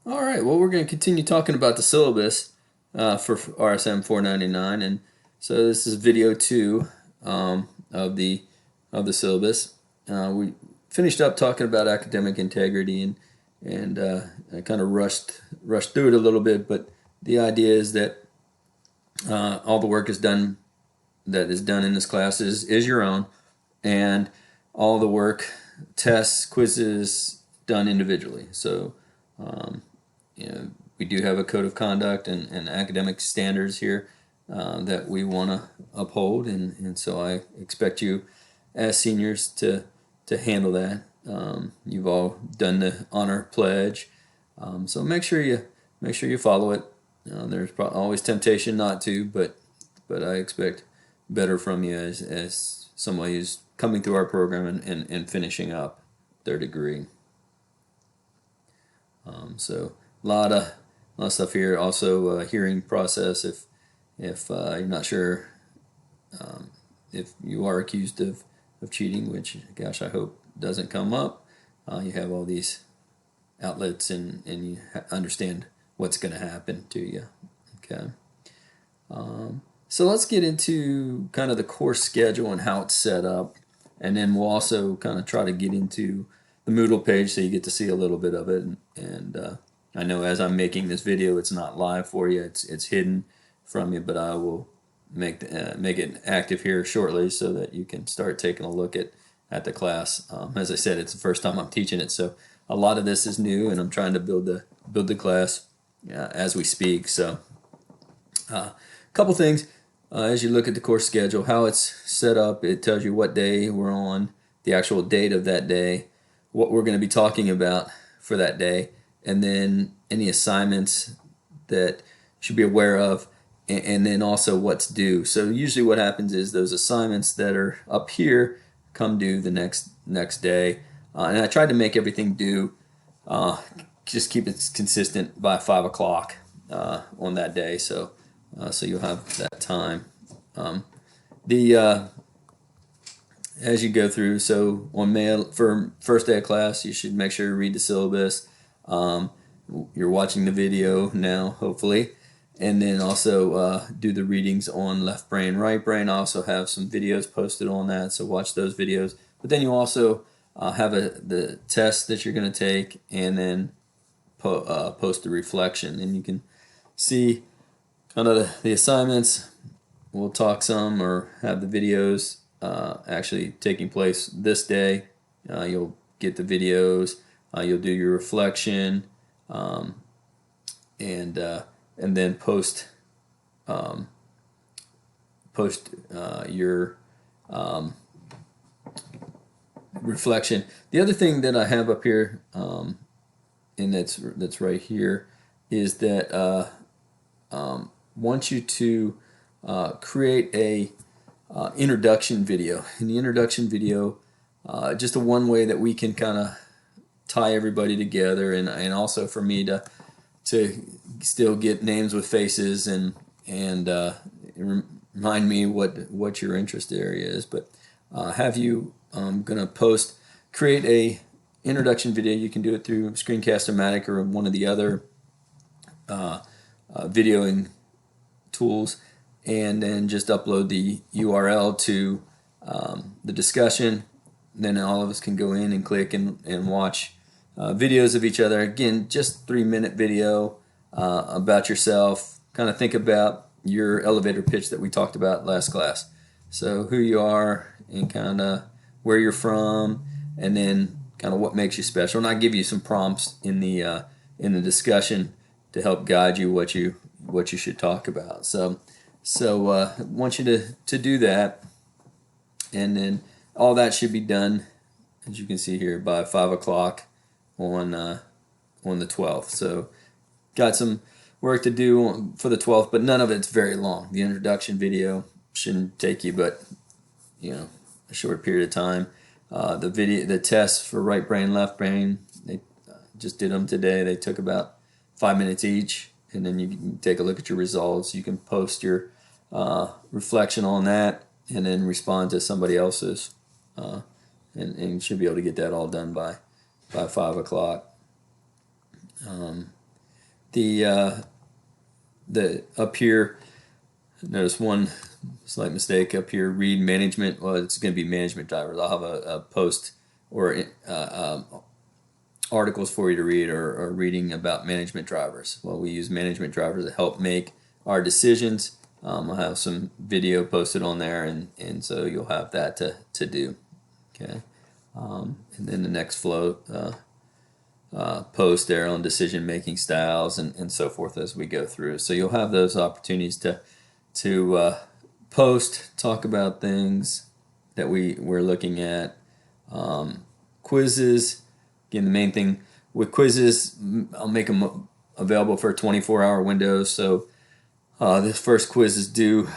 All right, well, we're going to continue talking about the syllabus for RSM 499, and so this is video two of the syllabus. We finished up talking about academic integrity, and I kind of rushed through it a little bit, but the idea is that all the work that is done in this class is your own, and all the work, tests, quizzes, done individually. So you know, we do have a code of conduct and academic standards here that we want to uphold, and so I expect you as seniors to handle that. You've all done the honor pledge, so make sure you follow it. There's always temptation not to, but I expect better from you as somebody who's coming through our program and finishing up their degree. So a lot of stuff here. Also, hearing process. If you're not sure if you are accused of cheating, which gosh I hope doesn't come up, you have all these outlets and you understand what's going to happen to you. Okay. So let's get into kind of the course schedule and how it's set up, and then we'll also kind of try to get into the Moodle page so you get to see a little bit of it. And I know as I'm making this video, it's not live for you; it's hidden from you, but I will make it active here shortly so that you can start taking a look at the class. As I said, it's the first time I'm teaching it, so a lot of this is new, and I'm trying to build the class as we speak. So, a couple things. As you look at the course schedule, how it's set up, it tells you what day we're on, the actual date of that day, what we're going to be talking about for that day, and then any assignments that you should be aware of, and then also what's due. So usually what happens is those assignments that are up here come due the next day, and I tried to make everything due, just keep it consistent by 5 o'clock on that day. So you'll have that time. The As you go through, so on May for first day of class, you should make sure to read the syllabus. You're watching the video now, hopefully, and then also do the readings on left brain, right brain. I also have some videos posted on that, so watch those videos. But then you also have the test that you're going to take, and then post the reflection, and you can see kind of the assignments. We'll talk some or have the videos actually taking place this day. You'll get the videos. You'll do your reflection, and then post your reflection. The other thing that I have up here, and that's right here, is that want you to create a introduction video. In the introduction video, just a one way that we can kind of tie everybody together, and also for me to still get names with faces and remind me what your interest area is. But have you gonna create a introduction video. You can do it through Screencast-O-Matic or one of the other videoing tools, and then just upload the URL to the discussion. Then all of us can go in and click and watch videos of each other. Again, just 3-minute video about yourself. Kind of think about your elevator pitch that we talked about last class. So who you are and kind of where you're from, and then kind of what makes you special. And I give you some prompts in the discussion to help guide you what you should talk about. So I want you to do that, and then all that should be done, as you can see here, by 5 o'clock on the 12th. So got some work to do for the 12th, but none of it's very long. The introduction video shouldn't take you but a short period of time. The tests for right brain, left brain, they just did them today. They took about 5 minutes each, and then you can take a look at your results. You can post your reflection on that, and then respond to somebody else's, and you should be able to get that all done by 5 o'clock. the up here, notice one slight mistake up here. Read management. Well, it's going to be management drivers. I'll have a post or articles for you to read, or reading about management drivers. Well, we use management drivers to help make our decisions. I'll have some video posted on there, and so you'll have that to do. Okay, and then the next flow post there on decision making styles and so forth as we go through. So you'll have those opportunities to post, talk about things that we're looking at. Quizzes, again, the main thing with quizzes, I'll make them available for a 24-hour window. So this first quiz is due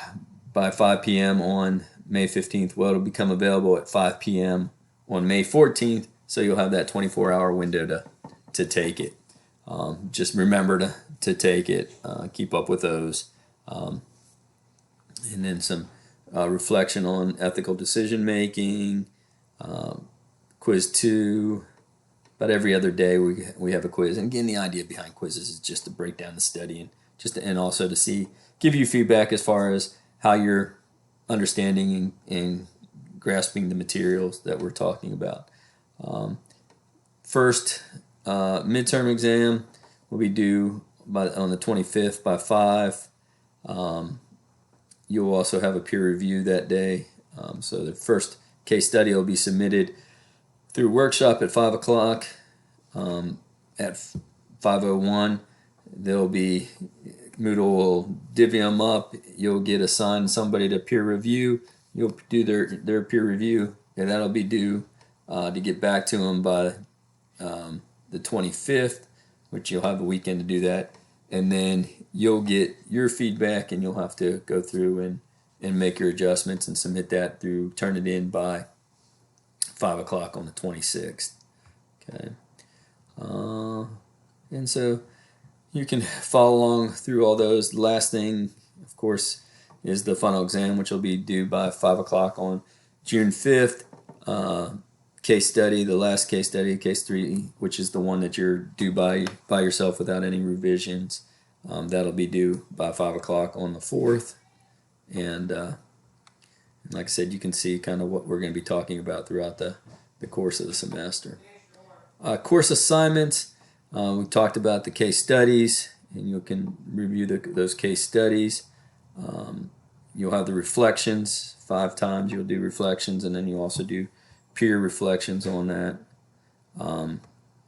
by 5 p.m. on May 15th. Well, it'll become available at 5 p.m. on May 14th, so you'll have that 24-hour window to take it. Just remember to take it, keep up with those. And then some reflection on ethical decision making. Quiz 2, about every other day we have a quiz. And again, the idea behind quizzes is just to break down the study and also to give you feedback as far as how you're understanding and grasping the materials that we're talking about. First midterm exam will be due on the 25th by 5. You'll also have a peer review that day. So the first case study will be submitted through workshop at 5 o'clock. At 5:01, there'll be Moodle will divvy them up. You'll get assigned somebody to peer review. You'll do their peer review, and that'll be due to get back to them by the 25th, which you'll have a weekend to do that. And then you'll get your feedback, and you'll have to go through and make your adjustments and submit that turn it in by 5 o'clock on the 26th. Okay. And so you can follow along through all those. The last thing, of course, is the final exam, which will be due by 5 o'clock on June 5th. Case study, the last case study, case 3, which is the one that you're due by yourself without any revisions. That'll be due by 5 o'clock on the 4th. And like I said, you can see kind of what we're going to be talking about throughout the course of the semester. Course assignments, we talked about the case studies, and you can review those case studies. You'll have the reflections. 5 times you'll do reflections, and then you'll also do peer reflections on that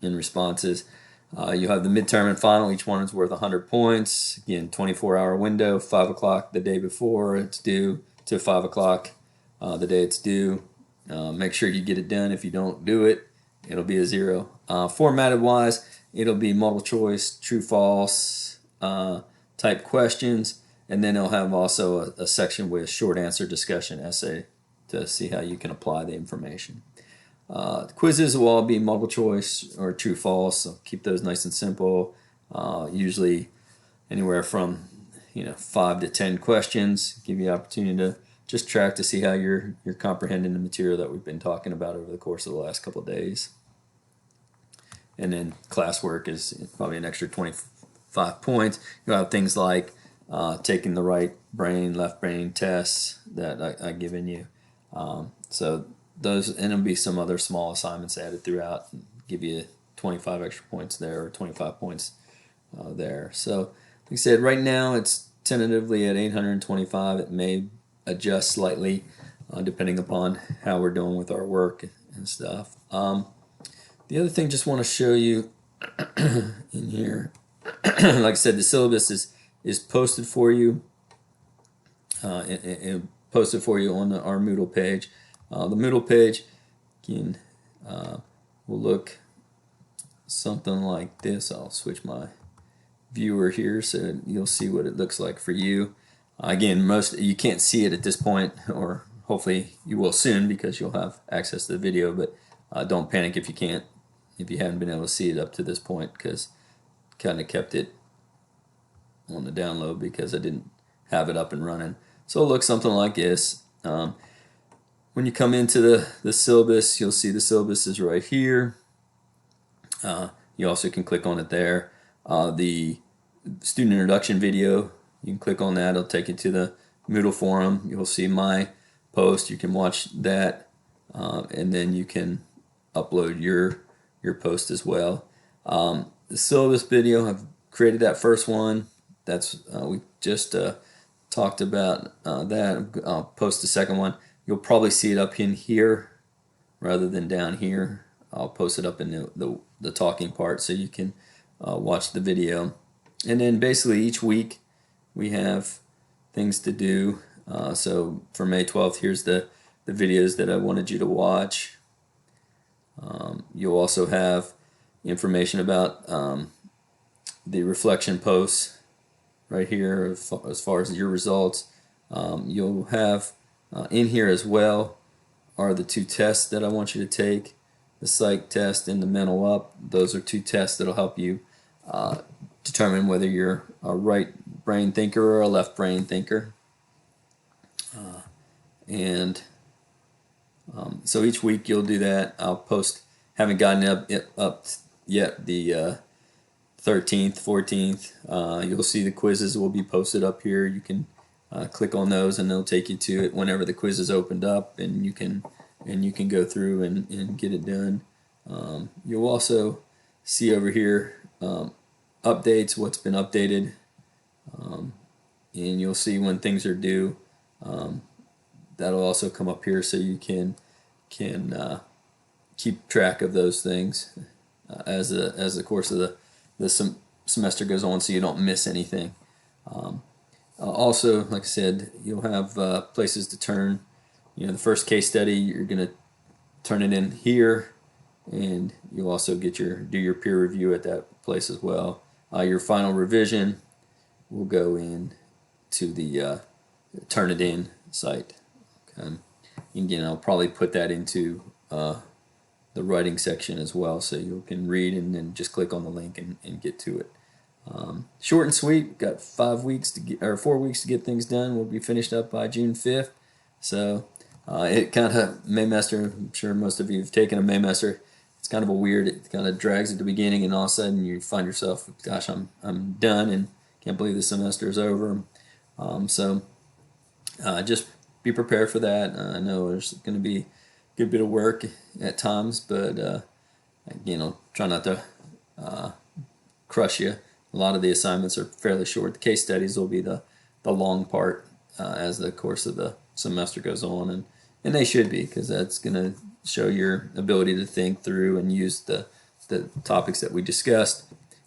in responses. You'll have the midterm and final. Each one is worth 100 points. Again, 24-hour window, 5 o'clock the day before it's due to 5 o'clock the day it's due. Make sure you get it done. If you don't do it, it'll be a 0. Formatted wise, it'll be multiple choice, true, false type questions, and then it'll have also a section with short answer discussion essay to see how you can apply the information. Quizzes will all be multiple choice or true, false. So keep those nice and simple. Usually anywhere from 5 to 10 questions. Give you the opportunity to just track to see how you're comprehending the material that we've been talking about over the course of the last couple of days. And then classwork is probably an extra 25 points. You'll have things like taking the right brain, left brain tests that I've given you. So those, and there'll be some other small assignments added throughout, and give you 25 extra points there, or 25 points there. So like I said, right now it's tentatively at 825. It may adjust slightly depending upon how we're doing with our work and stuff. The other thing, just want to show you in here, like I said, the syllabus is posted for you, and posted for you on our Moodle page. The Moodle page again will look something like this. I'll switch my viewer here so you'll see what it looks like for you. Again, you can't see it at this point, or hopefully you will soon because you'll have access to the video, but don't panic if you haven't been able to see it up to this point, because kind of kept it on the download because I didn't have it up and running. So it'll look something like this. When you come into the syllabus, you'll see the syllabus is right here. You also can click on it there. The student introduction video. You can click on that. It'll take you to the Moodle forum. You'll see my post. You can watch that, and then you can upload your post as well. The syllabus video, I've created that first one. That's we just talked about that. I'll post the second one. You'll probably see it up in here rather than down here. I'll post it up in the talking part so you can watch the video. And then basically each week we have things to do. So for May 12th, here's the videos that I wanted you to watch. You'll also have information about the reflection posts right here as far as your results. You'll have in here as well are the 2 tests that I want you to take, the psych test and the mental up. Those are 2 tests that'll help you determine whether you're a right brain thinker or a left brain thinker. So each week you'll do that. I'll post, haven't gotten up yet, the 13th, 14th. You'll see the quizzes will be posted up here. You can click on those and they'll take you to it whenever the quiz is opened up, and you can go through and get it done. You'll also see over here updates, what's been updated, and you'll see when things are due. That'll also come up here so you can keep track of those things as the course of the semester goes on, so you don't miss anything. Also, like I said, you'll have places to turn. The first case study, you're going to turn it in here, and you'll also do your peer review at that place as well. Your final revision will go in to the turn it in site. Okay. Again, I'll probably put that into the writing section as well, so you can read and then just click on the link and get to it. Short and sweet. Got 4 weeks to get things done. We'll be finished up by June 5th. So it kind of Maymester. I'm sure most of you have taken a Maymester. It's kind of it kind of drags at the beginning, and all of a sudden you find yourself, gosh, I'm done and can't believe the semester is over. So just be prepared for that. I know there's going to be a good bit of work at times, but try not to crush you. A lot of the assignments are fairly short. The case studies will be the long part as the course of the semester goes on, and they should be, because that's going to show your ability to think through and use the topics that we discussed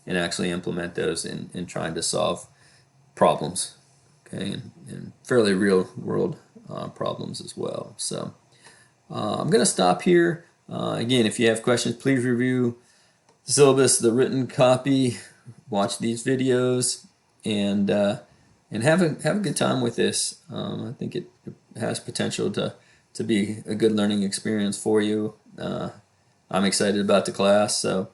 and actually implement those in trying to solve problems, okay, and fairly real world problems as well. So I'm going to stop here. Again, if you have questions, please review the syllabus, the written copy, watch these videos, and have a good time with this. I think it has potential to be a good learning experience for you. I'm excited about the class, so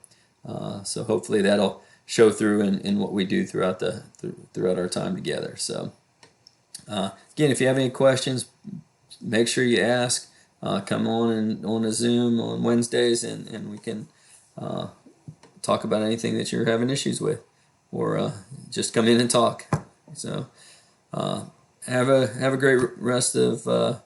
hopefully that'll show through in what we do throughout our time together. So again, if you have any questions, make sure you ask. Come on a Zoom on Wednesdays, and we can talk about anything that you're having issues with, or just come in and talk. So have a great rest of